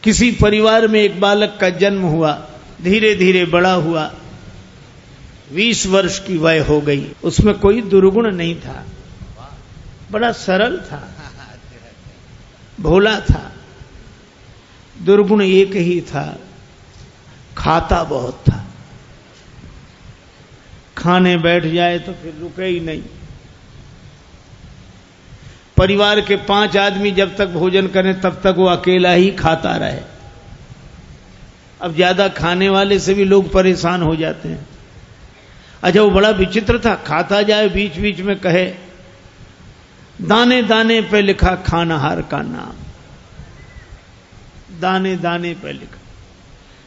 किसी परिवार में एक बालक का जन्म हुआ, धीरे धीरे बड़ा हुआ, 20 वर्ष की वय हो गई। उसमें कोई दुर्गुण नहीं था, बड़ा सरल था, भोला था। दुर्गुण एक ही था, खाता बहुत था। खाने बैठ जाए तो फिर रुके ही नहीं। परिवार के 5 आदमी जब तक भोजन करें तब तक वो अकेला ही खाता रहे। अब ज्यादा खाने वाले से भी लोग परेशान हो जाते हैं। अच्छा, वो बड़ा विचित्र था, खाता जाए बीच बीच में कहे दाने दाने पे लिखा खानाहार का नाम, दाने दाने पे लिखा।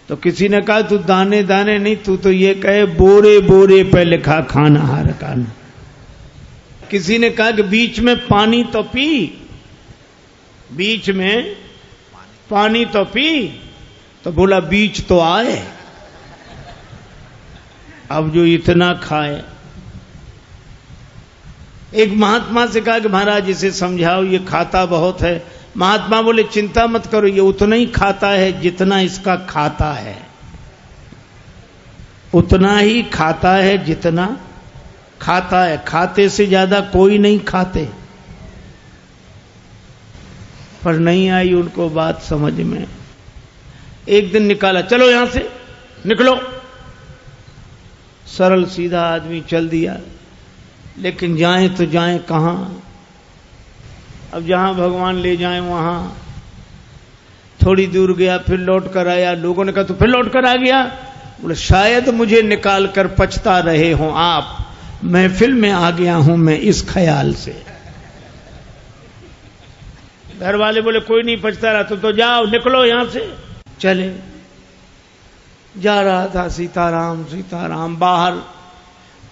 तो किसी ने कहा तू दाने दाने नहीं, तू तो ये कहे बोरे बोरे पे लिखा खानाहार का नाम। किसी ने कहा कि बीच में पानी तो पी, बीच में पानी तो पी, तो बोला बीच तो आए। अब जो इतना खाए। एक महात्मा से कहा कि महाराज इसे समझाओ, ये खाता बहुत है। महात्मा बोले चिंता मत करो, ये उतना ही खाता है जितना इसका खाता है, उतना ही खाता है जितना खाता है। खाते से ज्यादा कोई नहीं खाते। पर नहीं आई उनको बात समझ में। एक दिन निकाला, चलो यहां से निकलो। सरल सीधा आदमी चल दिया, लेकिन जाएं तो जाएं कहां। अब जहां भगवान ले जाएं वहां। थोड़ी दूर गया, फिर लौट कर आया। लोगों ने कहा तू फिर लौट कर आ गया? बोले शायद मुझे निकाल कर पछता रहे हो आप, महफिल में आ गया हूं मैं इस ख्याल से। घर वाले बोले कोई नहीं पछता रहा, तो जाओ निकलो यहां से। चले, जा रहा था सीताराम सीताराम। बाहर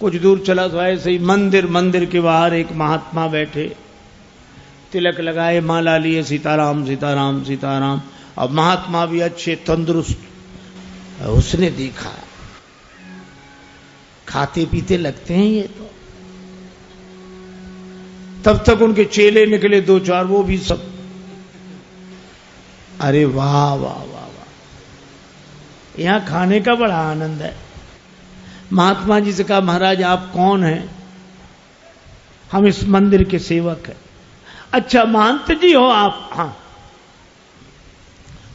कुछ दूर चला तो ऐसे ही मंदिर के बाहर एक महात्मा बैठे, तिलक लगाए, माला लिए, सीताराम सीताराम सीताराम। अब महात्मा भी अच्छे तंदुरुस्त। उसने देखा खाते पीते लगते हैं ये तो। तब तक उनके चेले निकले 2-4, वो भी सब। अरे वाह वाह वाह वाह, यहां खाने का बड़ा आनंद है। महात्मा जी से कहा महाराज आप कौन हैं? हम इस मंदिर के सेवक हैं। अच्छा महंत जी हो आप? हाँ।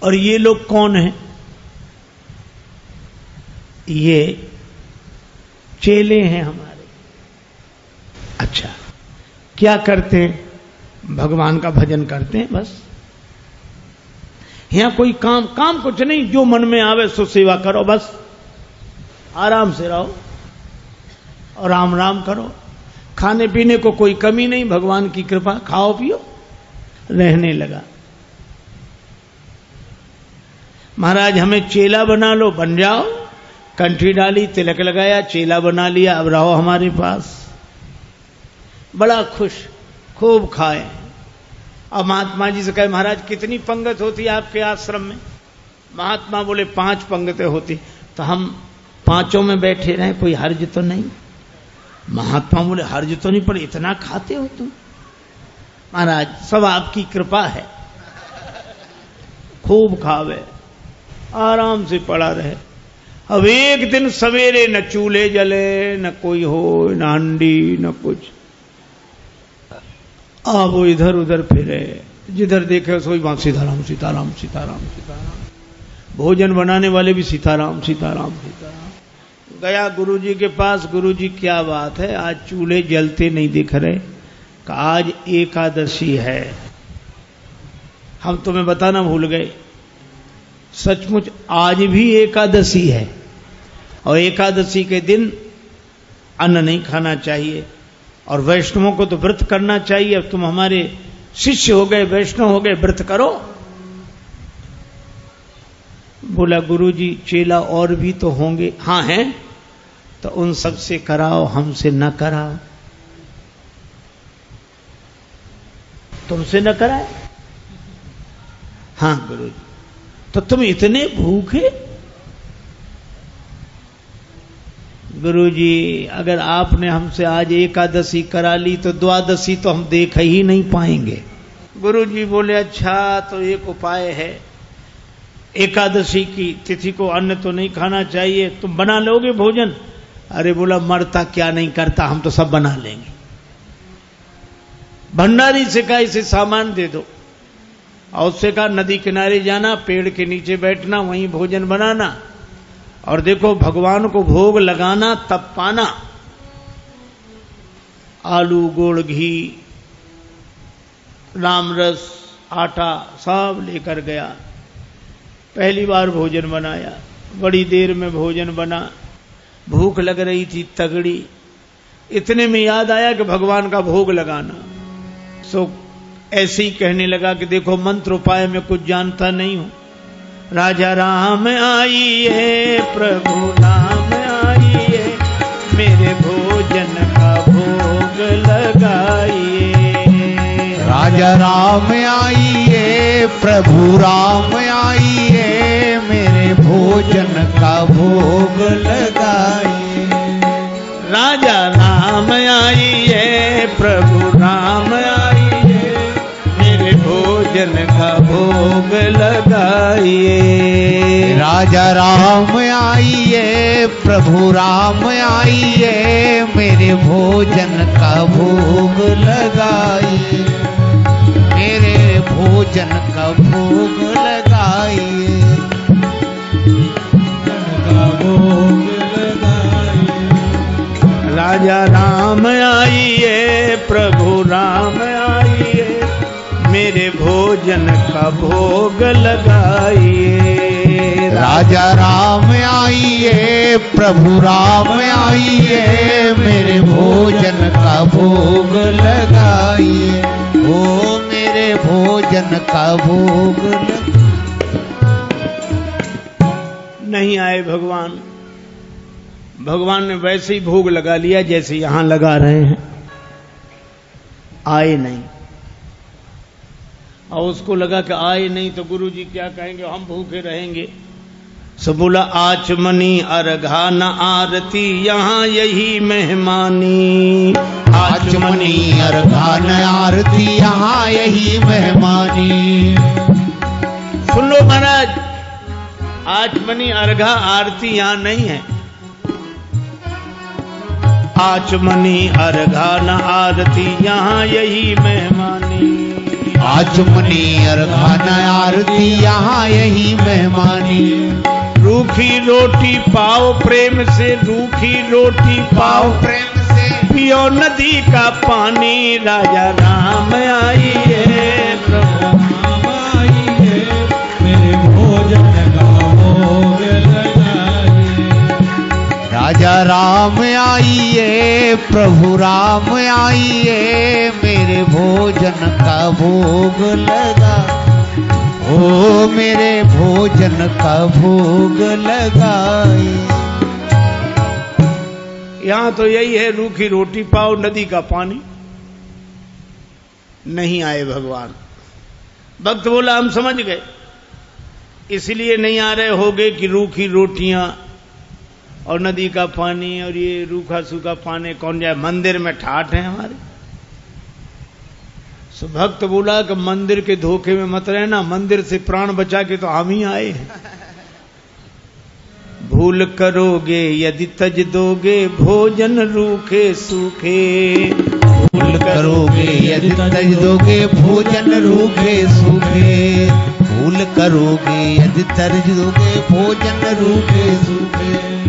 और ये लोग कौन हैं? ये चेले हैं हमारे। अच्छा, क्या करते हैं? भगवान का भजन करते हैं बस। यहां कोई काम कुछ नहीं, जो मन में आवे सो सेवा करो बस। आराम से रहो और राम राम करो। खाने पीने को कोई कमी नहीं, भगवान की कृपा, खाओ पियो। रहने लगा। महाराज हमें चेला बना लो, बन जाओ। कंठी डाली, तिलक लगाया, चेला बना लिया, अब रहो हमारे पास। बड़ा खुश, खूब खाए। अब महात्मा जी से कहे महाराज कितनी पंगत होती है आपके आश्रम में? महात्मा बोले 5 पंगतें होती। तो हम 5 में बैठे रहे, कोई हर्ज तो नहीं? महात्मा बोले हर्ज तो नहीं, पर इतना खाते हो तुम? महाराज सब आपकी कृपा है। खूब खावे, आराम से पड़ा रहे। अब एक दिन सवेरे न चूल्हे जले, न कोई हो, न हंडी, न कुछ। अब वो इधर उधर फिरे, जिधर देखे सोई वहां सीताराम सीताराम सीताराम सीताराम। भोजन बनाने वाले भी सीताराम सीताराम सीताराम। गया गुरुजी के पास, गुरुजी क्या बात है, आज चूल्हे जलते नहीं दिख रहे? आज एकादशी है। हम तुम्हें बताना भूल गए, सचमुच आज भी एकादशी है। और एकादशी के दिन अन्न नहीं खाना चाहिए, और वैष्णवों को तो व्रत करना चाहिए। अब तुम हमारे शिष्य हो गए, वैष्णव हो गए, व्रत करो। बोला गुरुजी चेला और भी तो होंगे? हाँ हैं। तो उन सब से कराओ, हमसे न कराओ। तुमसे न कराए? हाँ गुरुजी। तो तुम इतने भूखे? गुरुजी अगर आपने हमसे आज एकादशी करा ली तो द्वादशी तो हम देख ही नहीं पाएंगे। गुरुजी बोले अच्छा, तो एक उपाय है, एकादशी की तिथि को अन्न तो नहीं खाना चाहिए, तुम बना लोगे भोजन? अरे बोला मरता क्या नहीं करता, हम तो सब बना लेंगे। भंडारी से कहा इसे सामान दे दो, और उससे कहा नदी किनारे जाना, पेड़ के नीचे बैठना, वहीं भोजन बनाना, और देखो भगवान को भोग लगाना तब पाना। आलू, गुड़, घी, रामरस, आटा सब लेकर गया। पहली बार भोजन बनाया, बड़ी देर में भोजन बना, भूख लग रही थी तगड़ी। इतने में याद आया कि भगवान का भोग लगाना। सो ऐसे ही कहने लगा कि देखो मंत्र उपाय में कुछ जानता नहीं हूं। राजा राम आइए, प्रभु राम आइए, मेरे भोजन का भोग लगाइए। राजा राम आइए, प्रभु राम आइए, मेरे भोजन का भोग लगाइए। राजा राम आइए, प्रभु राम आइए, मेरे भोजन का भोग लगाइए। राजा राम आइए, प्रभु राम आइए, मेरे भोजन का भोग लगाइए। मेरे भोजन का भोग लगाइए। राजा राम आइए, प्रभु राम आइए, मेरे भोजन का भोग लगाइए। राजा राम आइए, प्रभु राम आइए, मेरे भोजन का भोग लगाइए। ओ मेरे भोजन का भोग नहीं आए भगवान। भगवान ने वैसे ही भोग लगा लिया जैसे यहां लगा रहे हैं, आए नहीं। और उसको लगा कि आए नहीं तो गुरुजी क्या कहेंगे, हम भूखे रहेंगे। सो बोला आचमनी अर्घा न आरती, यहाँ यही मेहमानी। आचमनी अर्घा न आरती, यहाँ यही मेहमानी। सुन लो महाराज, आचमनी अर्घा आरती यहां नहीं है। आचमनी अर्घा न आरती, यहाँ यही मेहमानी। आचमनी अर्घा न आरती, यहाँ यही मेहमानी। रूखी रोटी पाओ प्रेम से, रूखी रोटी पाओ प्रेम से, पियो नदी का पानी। राजा राम आइए, प्रभु राम आइए, मेरे भोजन का भोग लगाइए। राजा राम आइए, प्रभु राम आइए, मेरे भोजन का भोग लगा। ओ मेरे भोजन का भोग लगाए। यहां तो यही है, रूखी रोटी पाओ नदी का पानी। नहीं आए भगवान। भक्त बोला हम समझ गए, इसलिए नहीं आ रहे होगे कि रूखी रोटियां और नदी का पानी और ये रूखा सूखा पानी कौन जाए, मंदिर में ठाठ है हमारे। सो भक्त बोला कि मंदिर के धोखे में मत रहना, मंदिर से प्राण बचा के तो हम ही आए हैं। भूल करोगे यदि तज दोगे, भोजन रूखे सूखे। भूल करोगे यदि तज दोगे, भोजन रूखे सूखे। भूल करोगे यदि तज दोगे, भोजन रूखे सूखे।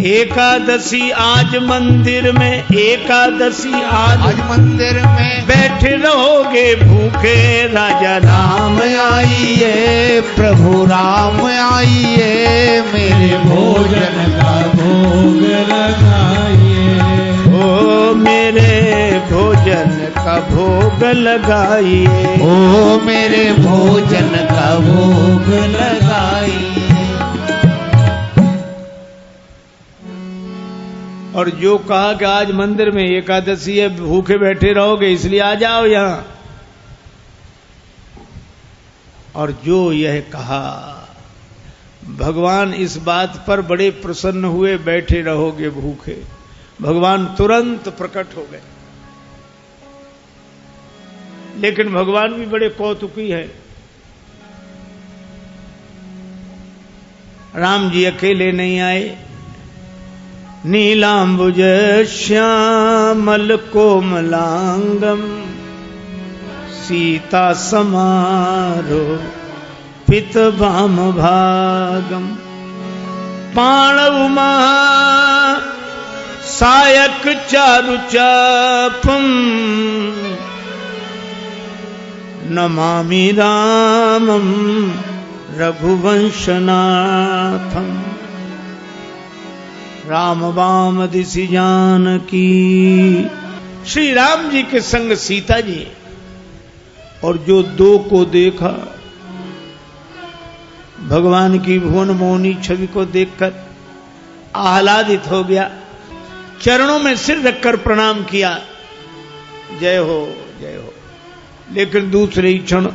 एकादशी आज मंदिर में, एकादशी आज मंदिर में, बैठे रहोगे भूखे। राजा राम आइए, प्रभु राम आइए, मेरे भोजन का भोग लगाइए। ओ मेरे भोजन का भोग लगाइए। ओ मेरे भोजन का भोग लगाइए। और जो कहा कि आज मंदिर में एकादशी है, भूखे बैठे रहोगे इसलिए आ जाओ यहां, और जो यह कहा, भगवान इस बात पर बड़े प्रसन्न हुए, बैठे रहोगे भूखे। भगवान तुरंत प्रकट हो गए। लेकिन भगवान भी बड़े कौतुकी है। राम जी अकेले नहीं आए, नीलांबुज श्यामल कोमलांगम सीता समारो पित भाम भागम पाणव महा सायक चारु चापम नमामि रामम रघुवंशनाथम। राम वाम दिशि जानकी, श्री राम जी के संग सीता जी, और जो दो को देखा, भगवान की भुवन मोहनी छवि को देखकर आह्लादित हो गया, चरणों में सिर रखकर प्रणाम किया, जय हो जय हो। लेकिन दूसरे ही क्षण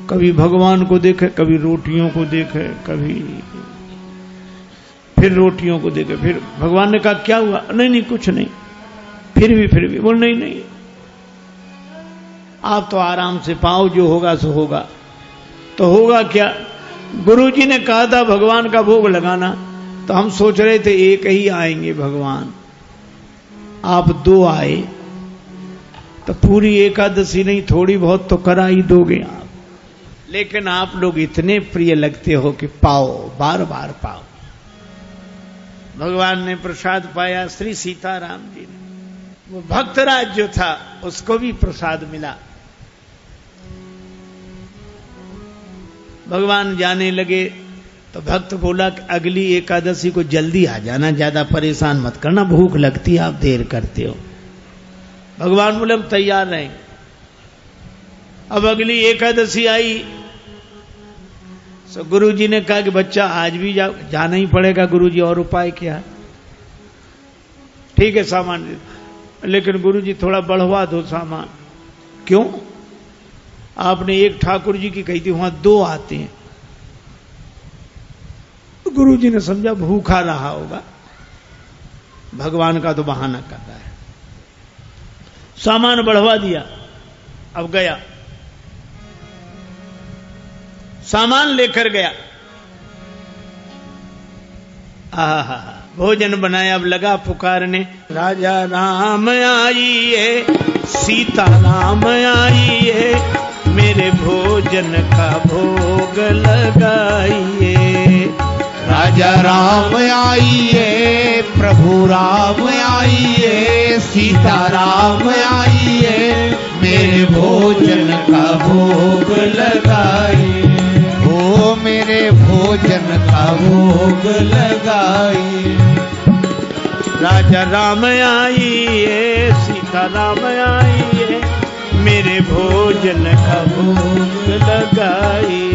कभी भगवान को देखे, कभी रोटियों को देखे, कभी फिर रोटियों को देखे। फिर भगवान ने कहा क्या हुआ? नहीं नहीं कुछ नहीं। फिर भी बोल नहीं नहीं, आप तो आराम से पाओ, जो होगा सो होगा। तो होगा क्या? गुरुजी ने कहा था भगवान का भोग लगाना, तो हम सोच रहे थे एक ही आएंगे भगवान, आप दो आए, तो पूरी एकादशी नहीं थोड़ी बहुत तो करा ही दोगे आप। लेकिन आप लोग इतने प्रिय लगते हो कि पाओ, बार बार पाओ। भगवान ने प्रसाद पाया, श्री सीताराम जी ने। वो भक्तराज जो था उसको भी प्रसाद मिला। भगवान जाने लगे तो भक्त बोला कि अगली एकादशी को जल्दी आ जाना, ज्यादा परेशान मत करना, भूख लगती है, आप देर करते हो। भगवान बोले हम तैयार रहेंगे। अब अगली एकादशी आई तो गुरुजी ने कहा कि बच्चा आज भी जाना ही पड़ेगा गुरुजी, और उपाय क्या? ठीक है सामान, लेकिन गुरुजी थोड़ा बढ़वा दो सामान। क्यों? आपने एक ठाकुर जी की कही थी, वहां दो आते हैं। तो गुरुजी ने समझा भूखा रहा होगा, भगवान का तो बहाना कर रहा है। सामान बढ़वा दिया। अब गया, सामान लेकर गया, आहा भोजन बनाया। अब लगा पुकारने, राजा राम आइए, सीता राम आइए, मेरे भोजन का भोग लगाइए। राजा राम आइए, प्रभु राम आइए, सीता राम आइए, मेरे भोजन का भोग लगाइए। ओ मेरे भोजन का भोग लगाइए। राजा राम आइए, सीता राम आइए, मेरे भोजन का भोग लगाइए।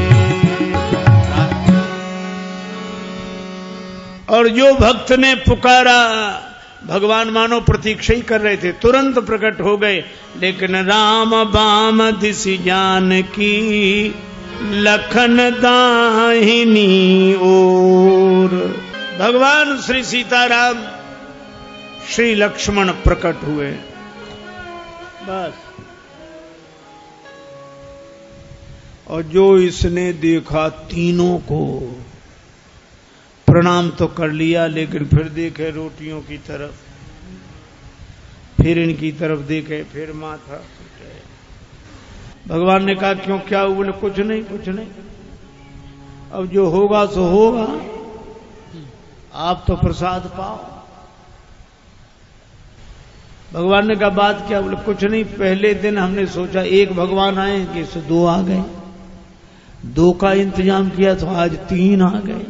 और जो भक्त ने पुकारा, भगवान मानो प्रतीक्षा ही कर रहे थे, तुरंत प्रकट हो गए। लेकिन राम बाम दिशि जानकी, लखन दाहिनी ओर। भगवान श्री सीताराम, श्री लक्ष्मण प्रकट हुए। बस। और जो इसने देखा, तीनों को प्रणाम तो कर लिया, लेकिन फिर देखे रोटियों की तरफ, फिर इनकी तरफ देखे, फिर माथा। भगवान ने कहा क्यों, क्या हुआ? बोले कुछ नहीं कुछ नहीं, अब जो होगा सो होगा, आप तो प्रसाद पाओ। भगवान ने कहा बात क्या? बोले कुछ नहीं, पहले दिन हमने सोचा एक भगवान आएंगे, सो दो आ गए, दो का इंतजाम किया तो आज तीन आ गए।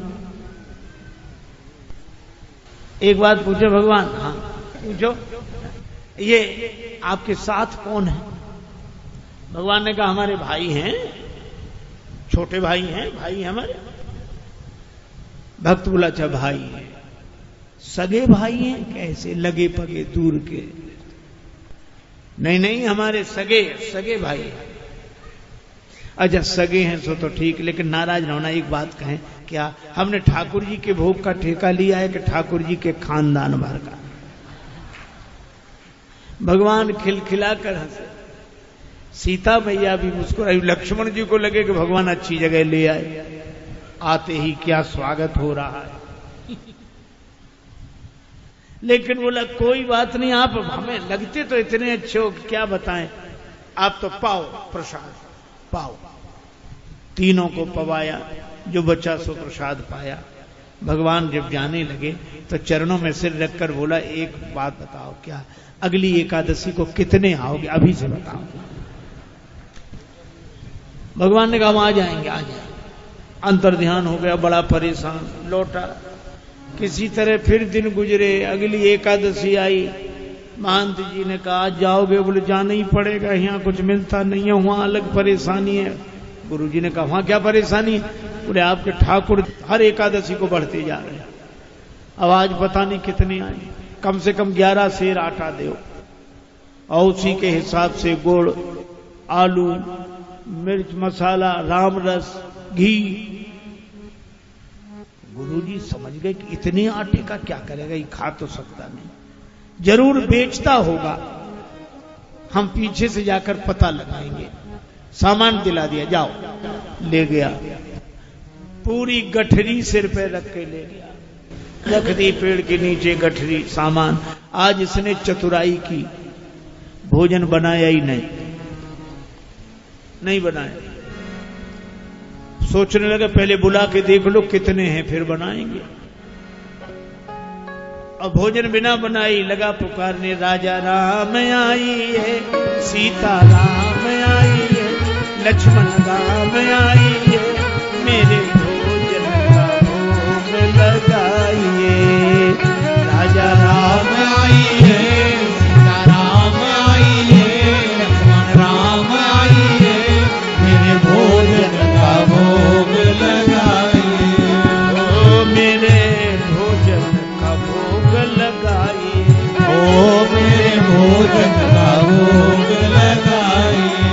एक बात पूछो भगवान? हाँ पूछो। ये आपके साथ कौन है? भगवान ने कहा हमारे भाई हैं, छोटे भाई हैं, भाई हमारे। भक्त बोला अच्छा भाई हैं, सगे भाई हैं? कैसे? लगे पगे दूर के? नहीं नहीं, हमारे सगे भाई हैं। अच्छा सगे हैं सो तो ठीक, लेकिन नाराज न होना, एक बात कहें, क्या हमने ठाकुर जी के भोग का ठेका लिया है कि ठाकुर जी के खानदान भर का? भगवान खिलखिलाकर हंसे। सीता मैया भी मुस्कुराई। लक्ष्मण जी को लगे कि भगवान अच्छी जगह ले आए। आते ही क्या स्वागत हो रहा है। लेकिन बोला कोई बात नहीं, आप हमें लगते तो इतने अच्छे हो, क्या बताएं, आप तो पाओ प्रसाद पाओ। तीनों को पवाया, जो बचा सो प्रसाद पाया। भगवान जब जाने लगे तो चरणों में सिर रखकर बोला, एक बात बताओ, क्या अगली एकादशी को कितने आओगे, अभी से बताओ। भगवान ने कहा हम आ जाएंगे, आ जाएंगे। अंतर ध्यान हो गया, बड़ा परेशान, लौटा। किसी तरह फिर दिन गुजरे, अगली एकादशी आई। महंत जी ने कहा आज जाओगे? बोले जाना ही पड़ेगा, यहाँ कुछ मिलता नहीं है, वहां अलग परेशानी है। गुरु जी ने कहा वहां क्या परेशानी है? बोले आपके ठाकुर हर एकादशी को बढ़ते जा रहे हैं, अब आज पता नहीं कितने आए, कम से कम 11 सेर आटा दो, और उसी के हिसाब से गुड़, आलू, मिर्च मसाला, राम रस, घी। गुरुजी समझ गए कि इतने आटे का क्या करेगा, ये खा तो सकता नहीं, जरूर बेचता होगा, हम पीछे से जाकर पता लगाएंगे। सामान दिला दिया, जाओ। ले गया, पूरी गठरी सिर पे रख के ले गया, रख दी पेड़ के नीचे गठरी, सामान। आज इसने चतुराई की, भोजन बनाया ही नहीं बनाया। सोचने लगा पहले बुला के देख लो कितने हैं, फिर बनाएंगे। और भोजन बिना बनाई लगा पुकारने, राजा राम आई है, सीता राम आई है, लक्ष्मण राम आई है, मेरे भोजन का भोग लगाइए। राजा राम आई है, सीता राम आई है, लक्ष्मण राम आई है, मेरे भोजन का भोग लगाइए। ओ मेरे भोजन का भोग लगाइए, ओ मेरे भोजन का भोग लगाइए।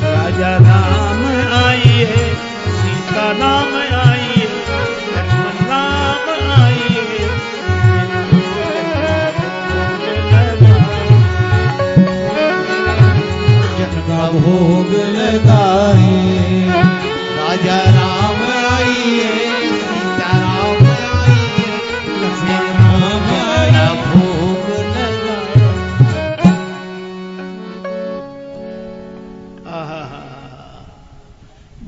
राजा राम आई है, सीता राम आई है, लक्ष्मण राम आई है, भोजन का भोग लगाइए। राजा राम आई है, सीता राम आई है, लक्ष्मण राम आई है, भोग लगाइए।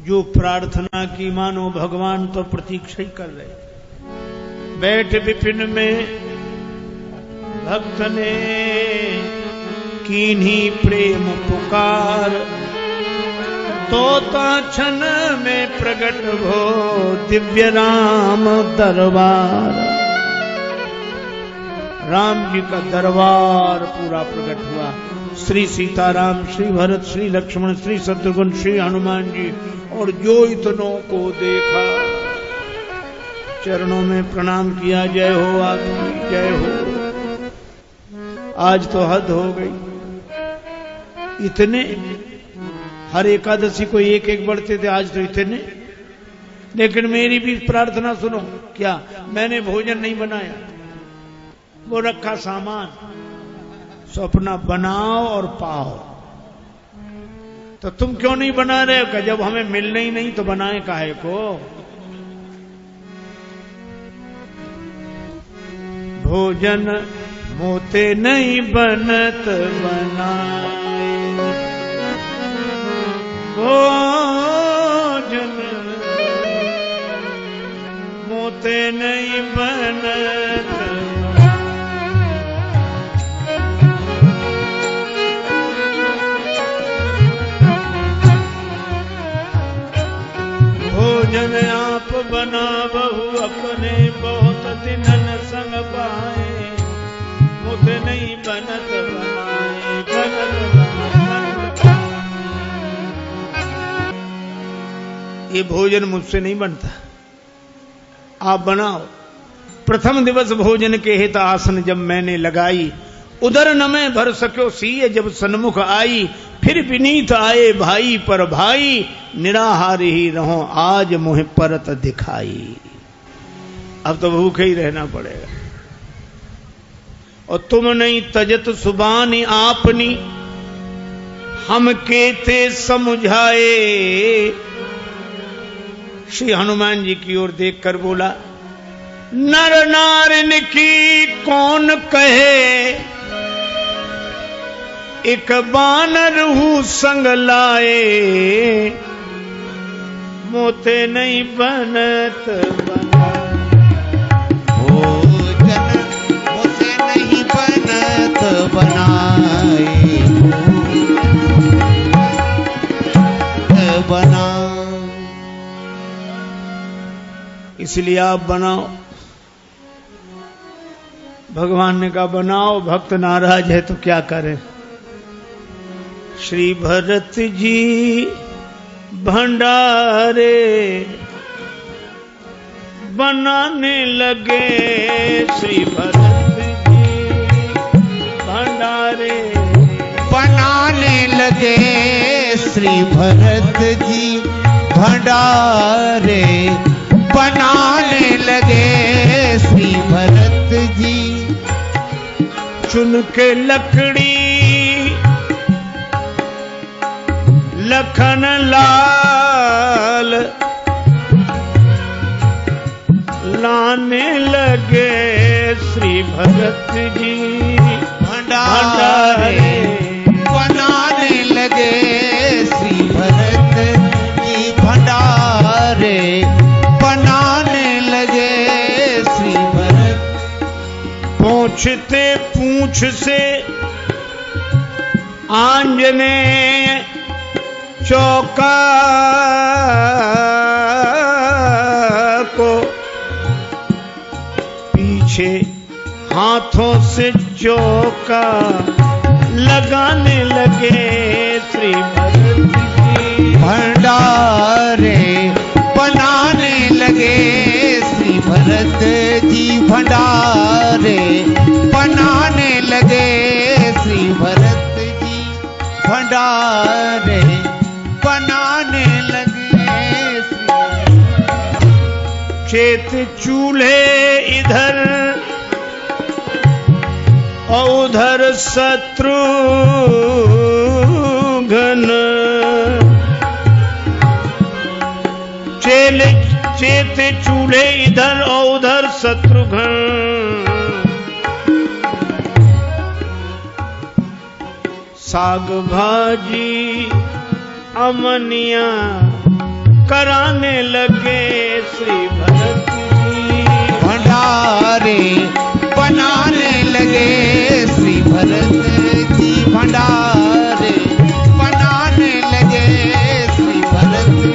जो प्रार्थना की मानो भगवान तो प्रतीक्षा ही कर रहे। बैठ विपिन में भक्त ने कीन्ही प्रेम पुकार, तोता क्षण में प्रकट हो दिव्य राम दरबार। राम जी का दरबार पूरा प्रकट हुआ। श्री सीताराम, श्री भरत, श्री लक्ष्मण, श्री शत्रुघ्न, श्री हनुमान जी, और जो इतनों को देखा चरणों में प्रणाम किया, जय हो आपकी, जय हो। आज तो हद हो गई, इतने हर एकादशी को एक एक बढ़ते थे, आज तो इतने। लेकिन मेरी भी प्रार्थना सुनो, क्या मैंने भोजन नहीं बनाया, वो रखा सामान, सो अपना बनाओ और पाओ। तो तुम क्यों नहीं बना रहे हो? जब हमें मिलने ही नहीं तो बनाए काहे को? भोजन मोते नहीं बनत बनाए, भोजन मोते नहीं बनत। भोजन आप बना बहु अपने, बहुत दिनन संग पाए, मुझे नहीं बनत बनाए, बनत बनाए। ये भोजन मुझसे नहीं बनता, आप बनाओ। प्रथम दिवस भोजन के हित आसन जब मैंने लगाई, उधर न मैं भर सक्यो सीय जब सन्मुख आई, फिर विनीत आए भाई पर भाई, निराहार ही रहो आज मुझे परत दिखाई। अब तो भूखे ही रहना पड़ेगा। और तुम नहीं तजत सुबानी आपनी, हम केते समझाए, श्री हनुमान जी की ओर देखकर बोला, नर नारिन की कौन कहे, एक बानर हूं संग लाए, मोते नहीं बनत बना। भोजन मोते नहीं बनत बनाए, बना। इसलिए आप बनाओ। भगवान ने कहा बनाओ, भक्त नाराज है तो क्या करें। श्री भरत जी भंडारे बनाने लगे, श्री भरत जी भंडारे बनाने लगे, श्री भरत जी भंडारे बनाने लगे, श्री भरत जी। चुन के लकड़ी लखन लाल लाने लगे, श्री भरत जी भंडारे बनाने लगे, श्री भरत जी भंडारे बनाने लगे, श्री भरत। पूछते पूछ से आंजनेय चौका को, पीछे हाथों से चौका लगाने लगे, श्री भरत जी भंडारे बनाने लगे, श्री भरत जी भंडारे बनाने लगे, श्री भरत जी भंडारे बनाने लगे। चेत चूल्हे इधर और उधर शत्रुघ्न, चेत चूल्हे इधर और उधर शत्रुघ्न, साग भाजी अमनिया कराने लगे, श्री भरत जी भंडारे बनाने लगे, श्री भरत जी भंडारे बनाने लगे, श्री भरत जी।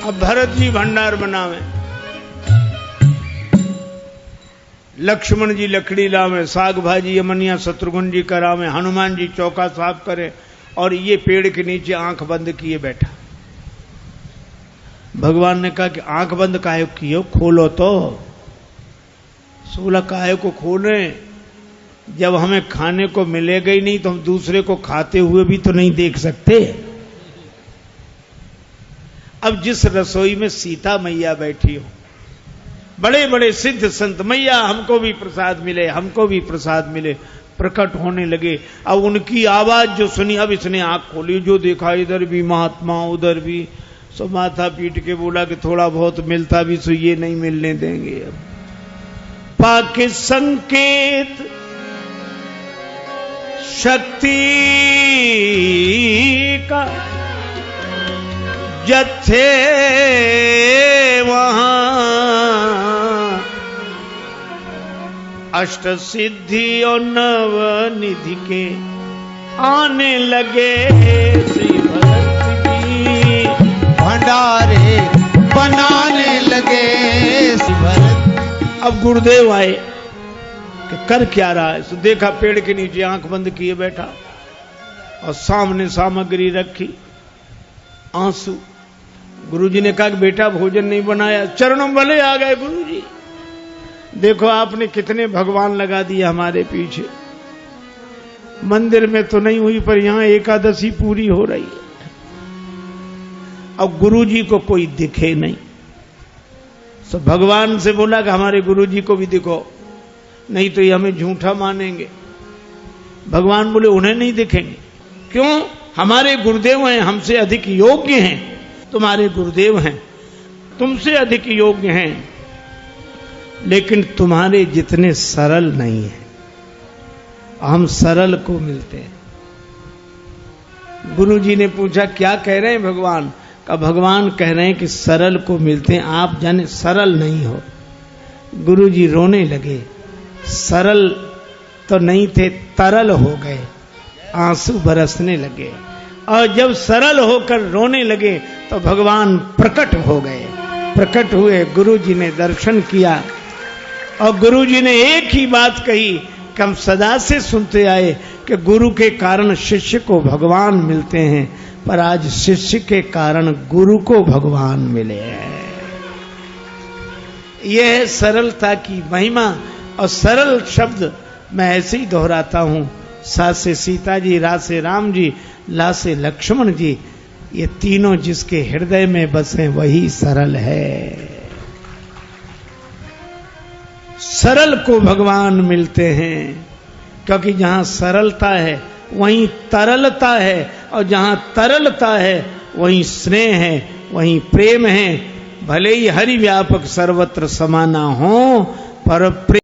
अब भरत जी भंडार बनावे, लक्ष्मण जी लकड़ी लावे, साग भाजी अमनिया शत्रुघ्न जी करावे, हनुमान जी चौका साफ करे, और ये पेड़ के नीचे आंख बंद किए बैठा। भगवान ने कहा कि आंख बंद काहे किए, खोलो तो। सोला काहे को खोले, जब हमें खाने को मिलेगा ही नहीं तो हम दूसरे को खाते हुए भी तो नहीं देख सकते। अब जिस रसोई में सीता मैया बैठी हो, बड़े बड़े सिद्ध संत, मैया हमको भी प्रसाद मिले, हमको भी प्रसाद मिले, प्रकट होने लगे। अब उनकी आवाज जो सुनी, अब इसने आंख खोली, जो देखा इधर भी महात्मा उधर भी, सो माथा पीट के बोला कि थोड़ा बहुत मिलता भी सो ये नहीं मिलने देंगे। अब पाके संकेत शक्ति का जत्थे वहां अष्ट सिद्धि और नव निधि के आने लगे, श्री भरत जी भंडारे बनाने लगे, श्री भरत। अब गुरुदेव आए कि कर क्या रहा है। तो देखा पेड़ के नीचे आंख बंद किए बैठा और सामने सामग्री रखी, आंसू। गुरुजी ने कहा कि बेटा भोजन नहीं बनाया। चरणों भले आ गए गुरुजी, देखो आपने कितने भगवान लगा दिए हमारे पीछे। मंदिर में तो नहीं हुई पर यहां एकादशी पूरी हो रही है। अब गुरुजी को कोई दिखे नहीं, तो भगवान से बोला कि हमारे गुरुजी को भी दिखो, नहीं तो ये हमें झूठा मानेंगे। भगवान बोले उन्हें नहीं दिखेंगे। क्यों? हमारे गुरुदेव हैं, हमसे अधिक योग्य हैं। तुम्हारे गुरुदेव हैं, तुमसे अधिक योग्य हैं, लेकिन तुम्हारे जितने सरल नहीं है। हम सरल को मिलते हैं। गुरु जी ने पूछा क्या कह रहे हैं भगवान? का भगवान कह रहे हैं कि सरल को मिलते हैं, आप जाने सरल नहीं हो। गुरु जी रोने लगे। सरल तो नहीं थे, तरल हो गए, आंसू बरसने लगे। और जब सरल होकर रोने लगे तो भगवान प्रकट हो गए। प्रकट हुए, गुरु जी ने दर्शन किया और गुरु जी ने एक ही बात कही कि हम सदा से सुनते आए कि गुरु के कारण शिष्य को भगवान मिलते हैं, पर आज शिष्य के कारण गुरु को भगवान मिले हैं। यह है सरलता की महिमा। और सरल शब्द मैं ऐसे ही दोहराता हूं। सा से सीता जी, रा से राम जी, ला से लक्ष्मण जी, ये तीनों जिसके हृदय में बसे वही सरल है। सरल को भगवान मिलते हैं, क्योंकि जहां सरलता है वहीं तरलता है, और जहां तरलता है वहीं स्नेह है, वहीं प्रेम है। भले ही हरि व्यापक सर्वत्र समाना हो, पर प्रेम